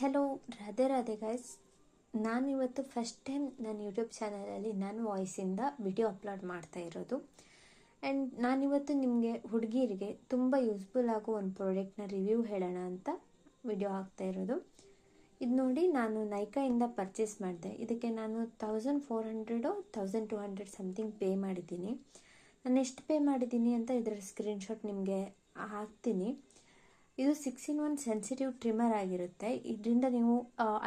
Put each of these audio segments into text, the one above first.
Hello, Radhe Radhe guys. ನಾನಿವತ್ತು first time ನನ್ನ YouTube ಚಾನಲಲ್ಲಿ ನನ್ನ ವಾಯ್ಸಿಂದ ವಿಡಿಯೋ ಅಪ್ಲೋಡ್ ಮಾಡ್ತಾ ಇರೋದು. ಆ್ಯಂಡ್ ನಾನಿವತ್ತು ನಿಮಗೆ ಹುಡುಗಿಯರಿಗೆ ತುಂಬ ಯೂಸ್ಫುಲ್ ಆಗೋ ಒಂದು ಪ್ರಾಡಕ್ಟ್ನ ರಿವ್ಯೂ ಹೇಳೋಣ ಅಂತ ವಿಡಿಯೋ ಹಾಕ್ತಾ ಇರೋದು. ಇದು ನೋಡಿ, ನಾನು ನೈಕಾಯಿಂದ ಪರ್ಚೇಸ್ ಮಾಡಿದೆ. ಇದಕ್ಕೆ ನಾನು 1400 1200 ಸಮಥಿಂಗ್ ಪೇ ಮಾಡಿದ್ದೀನಿ. ನಾನು ಎಷ್ಟು ಪೇ ಮಾಡಿದ್ದೀನಿ ಅಂತ ಇದರ ಸ್ಕ್ರೀನ್ಶಾಟ್ ನಿಮಗೆ ಹಾಕ್ತೀನಿ. ಇದು 6-in-1 ಸೆನ್ಸಿಟಿವ್ ಟ್ರಿಮ್ಮರ್ ಆಗಿರುತ್ತೆ. ಇದರಿಂದ ನೀವು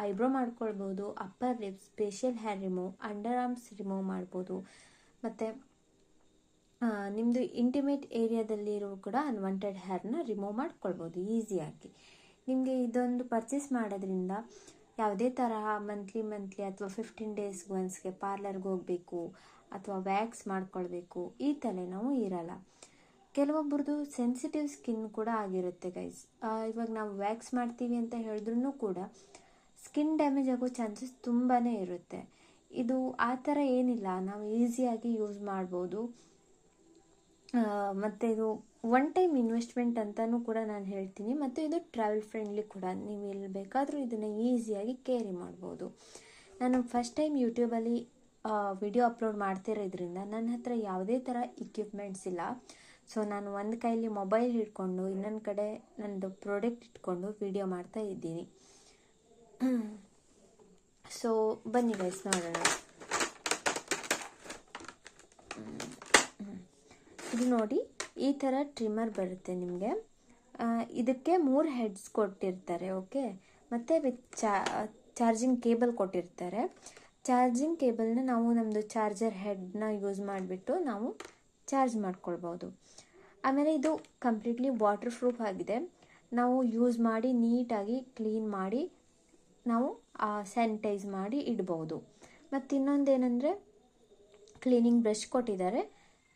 ಐಬ್ರೋ ಮಾಡ್ಕೊಳ್ಬೋದು, upper lips, facial hair remove, under arms remove ಮಾಡ್ಬೋದು, ಮತ್ತು ನಿಮ್ಮದು ಇಂಟಿಮೇಟ್ ಏರಿಯಾದಲ್ಲಿರೋ ಕೂಡ ಅನ್ವಾಂಟೆಡ್ ಹೇರ್ನ ರಿಮೂವ್ ಮಾಡ್ಕೊಳ್ಬೋದು ಈಸಿಯಾಗಿ. ನಿಮಗೆ ಇದೊಂದು ಪರ್ಚೇಸ್ ಮಾಡೋದ್ರಿಂದ ಯಾವುದೇ ತರಹ ಮಂತ್ಲಿ ಅಥವಾ 15 ಡೇಸ್ಗೆ ಒನ್ಸ್ಗೆ ಪಾರ್ಲರ್ಗೆ ಹೋಗಬೇಕು ಅಥವಾ ವ್ಯಾಕ್ಸ್ ಮಾಡ್ಕೊಳ್ಬೇಕು ಈ ತಲೆನೋವು ಇರಲ್ಲ. ಕೆಲವೊಬ್ಬರದು ಸೆನ್ಸಿಟಿವ್ ಸ್ಕಿನ್ ಕೂಡ ಆಗಿರುತ್ತೆ ಗೈಸ್. ಇವಾಗ ನಾವು ವ್ಯಾಕ್ಸ್ ಮಾಡ್ತೀವಿ ಅಂತ ಹೇಳಿದ್ರೂ ಕೂಡ ಸ್ಕಿನ್ ಡ್ಯಾಮೇಜ್ ಆಗೋ ಚಾನ್ಸಸ್ ತುಂಬಾ ಇರುತ್ತೆ. ಇದು ಆ ಥರ ಏನಿಲ್ಲ, ನಾವು ಈಸಿಯಾಗಿ ಯೂಸ್ ಮಾಡ್ಬೋದು. ಮತ್ತು ಇದು ಒನ್ ಟೈಮ್ ಇನ್ವೆಸ್ಟ್ಮೆಂಟ್ ಅಂತಲೂ ಕೂಡ ನಾನು ಹೇಳ್ತೀನಿ. ಮತ್ತು ಇದು ಟ್ರಾವೆಲ್ ಫ್ರೆಂಡ್ಲಿ ಕೂಡ, ನೀವು ಎಲ್ಲಿ ಬೇಕಾದರೂ ಇದನ್ನು ಈಸಿಯಾಗಿ ಕ್ಯಾರಿ ಮಾಡ್ಬೋದು. ನಾನು ಫಸ್ಟ್ ಟೈಮ್ ಯೂಟ್ಯೂಬಲ್ಲಿ ವಿಡಿಯೋ ಅಪ್ಲೋಡ್ ಮಾಡ್ತಿರೋದ್ರಿಂದ ನನ್ನ ಹತ್ರ ಯಾವುದೇ ಥರ ಇಕ್ವಿಪ್ಮೆಂಟ್ಸ್ ಇಲ್ಲ. ಸೊ ನಾನು ಒಂದು ಕೈಯಲ್ಲಿ ಮೊಬೈಲ್ ಹಿಡ್ಕೊಂಡು ಇನ್ನೊಂದು ಕಡೆ ನನ್ನದು ಪ್ರಾಡಕ್ಟ್ ಇಟ್ಕೊಂಡು ವಿಡಿಯೋ ಮಾಡ್ತಾ ಇದ್ದೀನಿ. ಸೊ ಬನ್ನಿ ಗೈಸ್, ನೋಡೋಣ. ಇದು ನೋಡಿ, ಈ ಥರ ಟ್ರಿಮ್ಮರ್ ಬರುತ್ತೆ ನಿಮಗೆ. ಇದಕ್ಕೆ 3 ಹೆಡ್ಸ್ ಕೊಟ್ಟಿರ್ತಾರೆ, ಓಕೆ. ಮತ್ತು ವಿತ್ ಚಾರ್ಜಿಂಗ್ ಕೇಬಲ್ ಕೊಟ್ಟಿರ್ತಾರೆ. ಚಾರ್ಜಿಂಗ್ ಕೇಬಲ್ನ ನಾವು ನಮ್ಮದು ಚಾರ್ಜರ್ ಹೆಡ್ನ ಯೂಸ್ ಮಾಡಿಬಿಟ್ಟು ನಾವು ಚಾರ್ಜ್ ಮಾಡ್ಕೊಳ್ಬೋದು. ಆಮೇಲೆ ಇದು ಕಂಪ್ಲೀಟ್ಲಿ ವಾಟರ್ ಪ್ರೂಫ್ ಆಗಿದೆ. ನಾವು ಯೂಸ್ ಮಾಡಿ ನೀಟಾಗಿ ಕ್ಲೀನ್ ಮಾಡಿ ನಾವು ಸ್ಯಾನಿಟೈಸ್ ಮಾಡಿ ಇಡ್ಬೋದು. ಮತ್ತು ಇನ್ನೊಂದೇನೆಂದರೆ ಕ್ಲೀನಿಂಗ್ ಬ್ರಷ್ ಕೊಟ್ಟಿದ್ದಾರೆ.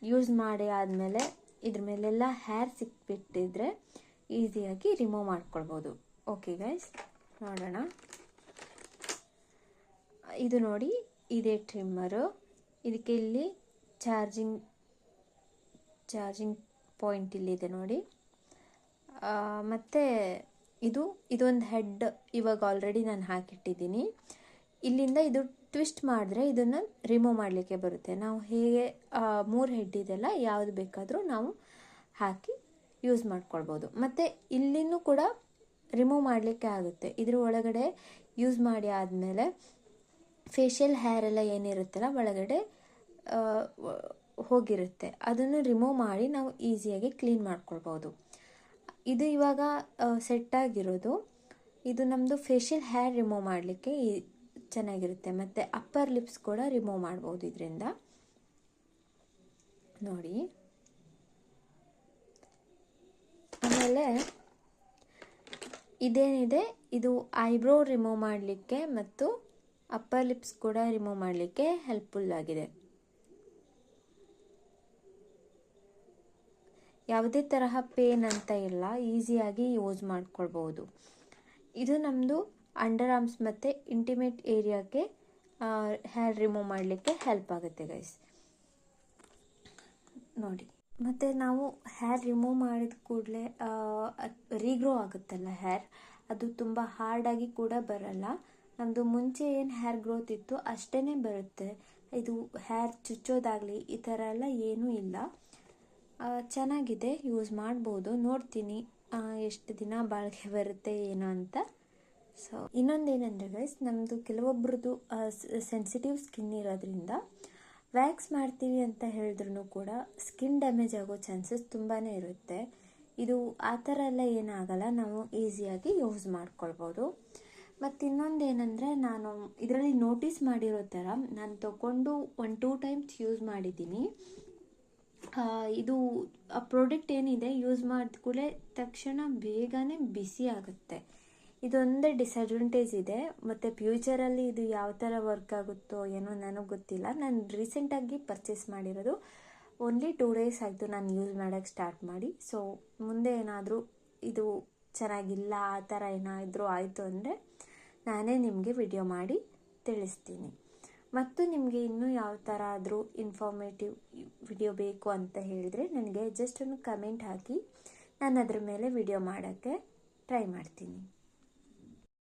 ಯೂಸ್ ಮಾಡಿ ಆದಮೇಲೆ ಇದ್ರ ಮೇಲೆಲ್ಲ ಹೇರ್ ಸಿಕ್ಬಿಟ್ಟಿದ್ರೆ ಈಸಿಯಾಗಿ ರಿಮೂವ್ ಮಾಡ್ಕೊಳ್ಬೋದು. ಓಕೆ ಗೈಸ್, ನೋಡೋಣ. ಇದು ನೋಡಿ, ಇದೇ ಟ್ರಿಮ್ಮರು. ಇದಕ್ಕೆ ಇಲ್ಲಿ ಚಾರ್ಜಿಂಗ್ ಪಾಯಿಂಟ್ ಇಲ್ಲಿದೆ ನೋಡಿ. ಮತ್ತು ಇದೊಂದು ಹೆಡ್ ಇವಾಗ ಆಲ್ರೆಡಿ ನಾನು ಹಾಕಿಟ್ಟಿದ್ದೀನಿ. ಇಲ್ಲಿಂದ ಇದು ಟ್ವಿಸ್ಟ್ ಮಾಡಿದ್ರೆ ಇದನ್ನು ರಿಮೂವ್ ಮಾಡಲಿಕ್ಕೆ ಬರುತ್ತೆ. ನಾವು ಹೇಗೆ 3 ಹೆಡ್ ಇದೆಲ್ಲ ಯಾವುದು ಬೇಕಾದರೂ ನಾವು ಹಾಕಿ ಯೂಸ್ ಮಾಡ್ಕೊಳ್ಬೋದು. ಮತ್ತು ಇಲ್ಲಿನೂ ಕೂಡ ರಿಮೂವ್ ಮಾಡಲಿಕ್ಕೆ ಆಗುತ್ತೆ. ಇದ್ರ ಒಳಗಡೆ ಯೂಸ್ ಮಾಡಿ ಆದಮೇಲೆ ಫೇಶಿಯಲ್ ಹೇರ್ ಎಲ್ಲ ಏನಿರುತ್ತಲ್ಲ ಒಳಗಡೆ ಹೋಗಿರುತ್ತೆ, ಅದನ್ನು ರಿಮೂವ್ ಮಾಡಿ ನಾವು ಈಸಿಯಾಗಿ ಕ್ಲೀನ್ ಮಾಡ್ಕೊಳ್ಬೋದು. ಇದು ಇವಾಗ ಸೆಟ್ ಆಗಿರೋದು. ಇದು ನಮ್ಮದು ಫೇಶಿಯಲ್ ಹೇರ್ ರಿಮೂವ್ ಮಾಡಲಿಕ್ಕೆ ಚೆನ್ನಾಗಿರುತ್ತೆ. ಮತ್ತು ಅಪ್ಪರ್ ಲಿಪ್ಸ್ ಕೂಡ ರಿಮೂವ್ ಮಾಡ್ಬೋದು ಇದರಿಂದ. ನೋಡಿ, ಆಮೇಲೆ ಇದೇನಿದೆ, ಇದು ಐಬ್ರೋ ರಿಮೂವ್ ಮಾಡಲಿಕ್ಕೆ ಮತ್ತು ಅಪ್ಪರ್ ಲಿಪ್ಸ್ ಕೂಡ ರಿಮೂವ್ ಮಾಡಲಿಕ್ಕೆ ಹೆಲ್ಪ್ಫುಲ್ ಆಗಿದೆ. ಯಾವುದೇ ತರಹ ಪೇನ್ ಅಂತ ಇಲ್ಲ, ಈಸಿಯಾಗಿ ಯೂಸ್ ಮಾಡ್ಕೊಳ್ಬೋದು. ಇದು ನಮ್ಮದು ಅಂಡರ್ ಆರ್ಮ್ಸ್ ಮತ್ತು ಇಂಟಿಮೇಟ್ ಏರಿಯಾಕ್ಕೆ ಹೇರ್ ರಿಮೂವ್ ಮಾಡಲಿಕ್ಕೆ ಹೆಲ್ಪ್ ಆಗುತ್ತೆ ಗೈಸ್. ನೋಡಿ, ಮತ್ತು ನಾವು ಹೇರ್ ರಿಮೂವ್ ಮಾಡಿದ ಕೂಡಲೇ ರೀಗ್ರೋ ಆಗುತ್ತಲ್ಲ ಹೇರ್, ಅದು ತುಂಬ ಹಾರ್ಡಾಗಿ ಕೂಡ ಬರಲ್ಲ. ನಮ್ಮದು ಮುಂಚೆ ಏನು ಹೇರ್ ಗ್ರೋತ್ ಇತ್ತು ಅಷ್ಟೇ ಬರುತ್ತೆ. ಇದು ಹೇರ್ ಚುಚ್ಚೋದಾಗಲಿ ಈ ಥರ ಎಲ್ಲ ಏನೂ ಇಲ್ಲ. ಚೆನ್ನಾಗಿದೆ, ಯೂಸ್ ಮಾಡ್ಬೋದು. ನೋಡ್ತೀನಿ ಎಷ್ಟು ದಿನ ಬಾಳಿಕೆ ಬರುತ್ತೆ ಏನೋ ಅಂತ. ಸೊ ಇನ್ನೊಂದೇನೆಂದರೆ ಗೈಸ್, ನಮ್ಮದು ಕೆಲವೊಬ್ರದ್ದು ಸೆನ್ಸಿಟಿವ್ ಸ್ಕಿನ್ ಇರೋದ್ರಿಂದ ವ್ಯಾಕ್ಸ್ ಮಾಡ್ತೀವಿ ಅಂತ ಹೇಳಿದ್ರೂ ಕೂಡ ಸ್ಕಿನ್ ಡ್ಯಾಮೇಜ್ ಆಗೋ ಚಾನ್ಸಸ್ ತುಂಬಾ ಇರುತ್ತೆ. ಇದು ಆ ಥರ ಎಲ್ಲ ಏನಾಗಲ್ಲ, ನಾವು ಈಸಿಯಾಗಿ ಯೂಸ್ ಮಾಡ್ಕೊಳ್ಬೋದು. ಮತ್ತು ಇನ್ನೊಂದೇನೆಂದರೆ, ನಾನು ಇದರಲ್ಲಿ ನೋಟಿಸ್ ಮಾಡಿರೋ ಥರ ನಾನು ತಗೊಂಡು 1-2 ಟೈಮ್ಸ್ ಯೂಸ್ ಮಾಡಿದ್ದೀನಿ. ಇದು ಆ ಪ್ರಾಡಕ್ಟ್ ಏನಿದೆ ಯೂಸ್ ಮಾಡಿದ ಕೂಡಲೇ ತಕ್ಷಣ ಬೇಗನೆ ಬಿಸಿ ಆಗುತ್ತೆ. ಇದೊಂದೇ ಡಿಸ್ಅಡ್ವಾಂಟೇಜ್ ಇದೆ. ಮತ್ತು ಫ್ಯೂಚರಲ್ಲಿ ಇದು ಯಾವ ಥರ ವರ್ಕ್ ಆಗುತ್ತೋ ಏನೋ ನನಗೆ ಗೊತ್ತಿಲ್ಲ. ನಾನು ರೀಸೆಂಟಾಗಿ ಪರ್ಚೇಸ್ ಮಾಡಿರೋದು, ಓನ್ಲಿ 2 ಡೇಸ್ ಆಯಿತು ನಾನು ಯೂಸ್ ಮಾಡೋಕ್ಕೆ ಸ್ಟಾರ್ಟ್ ಮಾಡಿ. ಸೊ ಮುಂದೆ ಏನಾದರೂ ಇದು ಚೆನ್ನಾಗಿಲ್ಲ ಆ ಥರ ಏನಾದರೂ ಆಯಿತು ಅಂದರೆ ನಾನೇ ನಿಮಗೆ ವಿಡಿಯೋ ಮಾಡಿ ತಿಳಿಸ್ತೀನಿ. ಮತ್ತು ನಿಮಗೆ ಇನ್ನೂ ಯಾವ ಥರ ಆದರೂ ಇನ್ಫಾರ್ಮೇಟಿವ್ ವಿಡಿಯೋ ಬೇಕು ಅಂತ ಹೇಳಿದರೆ ನನಗೆ ಜಸ್ಟ್ ಒಂದು ಕಮೆಂಟ್ ಹಾಕಿ, ನಾನು ಅದ್ರ ಮೇಲೆ ವಿಡಿಯೋ ಮಾಡೋಕ್ಕೆ ಟ್ರೈ ಮಾಡ್ತೀನಿ.